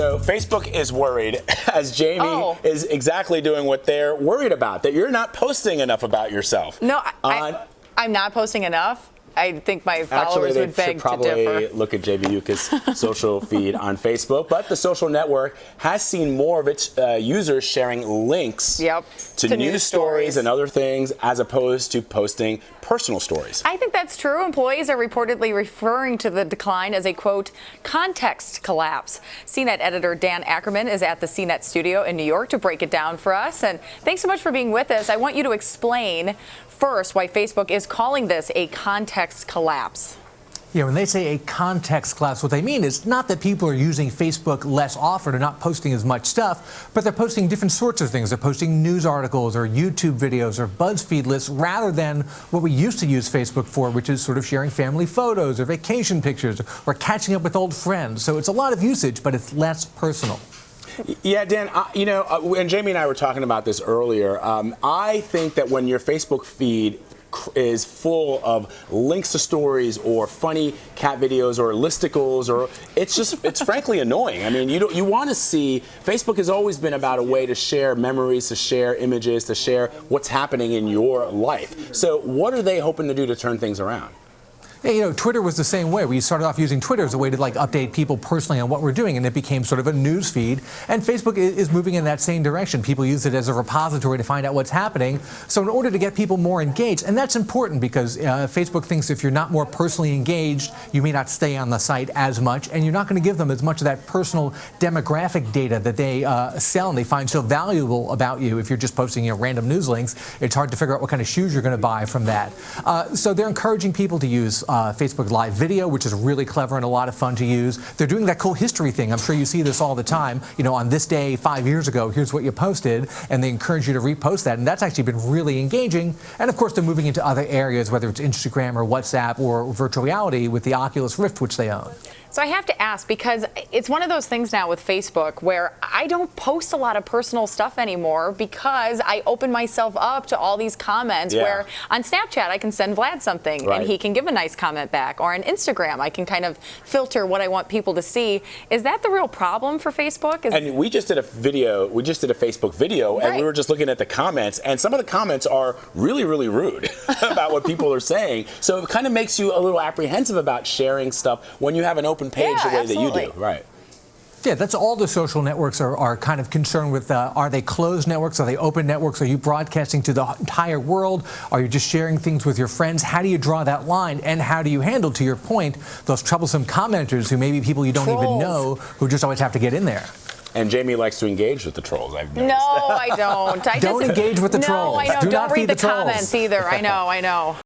So Facebook is worried, as Jamie is exactly doing what they're worried about, that you're not posting enough about yourself. No, I'm not posting enough. I think my followers would beg to differ. Probably look at JB Yuca's social feed on Facebook, but the social network has seen more of its users sharing links to news stories and other things as opposed to posting personal stories. I think that's true. Employees are reportedly referring to the decline as a, quote, context collapse. CNET editor Dan Ackerman is at the CNET studio in New York to break it down for us. And thanks so much for being with us. I want you to explain first why Facebook is calling this a context collapse. Yeah, when they say a context collapse, what they mean is not that people are using Facebook less often or not posting as much stuff, but they're posting different sorts of things. They're posting news articles or YouTube videos or BuzzFeed lists rather than what we used to use Facebook for, which is sort of sharing family photos or vacation pictures or catching up with old friends. So it's a lot of usage, but it's less personal. Yeah, Dan, you know, and Jamie and I were talking about this earlier. I think that when your Facebook feed is full of links to stories or funny cat videos or listicles, or it's frankly annoying. I mean, you want to see, Facebook has always been about a way to share memories, to share images, to share what's happening in your life. So what are they hoping to do to turn things around? Yeah, you know, Twitter was the same way. We started off using Twitter as a way to update people personally on what we're doing, and it became sort of a news feed. And Facebook is moving in that same direction. People use it as a repository to find out what's happening. So in order to get people more engaged, and that's important because Facebook thinks if you're not more personally engaged, you may not stay on the site as much, and you're not going to give them as much of that personal demographic data that they sell and they find so valuable about you. If you're just posting random news links, it's hard to figure out what kind of shoes you're going to buy from that. So they're encouraging people to use Facebook Live Video, which is really clever and a lot of fun to use. They're doing that cool history thing. I'm sure you see this all the time. You know, on this day 5 years ago, here's what you posted, and they encourage you to repost that, and that's actually been really engaging. And of course, they're moving into other areas, whether it's Instagram or WhatsApp or virtual reality with the Oculus Rift, which they own. So I have to ask, because it's one of those things now with Facebook where I don't post a lot of personal stuff anymore because I open myself up to all these comments where on Snapchat I can send Vlad something and he can give a nice comment back, or on Instagram I can kind of filter what I want people to see. Is that the real problem for Facebook? And we just did a video, we just did a Facebook video, and we were just looking at the comments, and some of the comments are really, really rude about what people are saying. So it kind of makes you a little apprehensive about sharing stuff when you have an open page the way that you do. Right. Yeah, that's all the social networks are kind of concerned with. Are they closed networks? Are they open networks? Are you broadcasting to the entire world? Are you just sharing things with your friends? How do you draw that line? And how do you handle, to your point, those troublesome commenters who maybe people you don't even know, who just always have to get in there? And Jamie likes to engage with the trolls, I've noticed. No, I don't. Don't engage with the trolls. No, I know. Do don't not read feed the trolls. comments either. I know.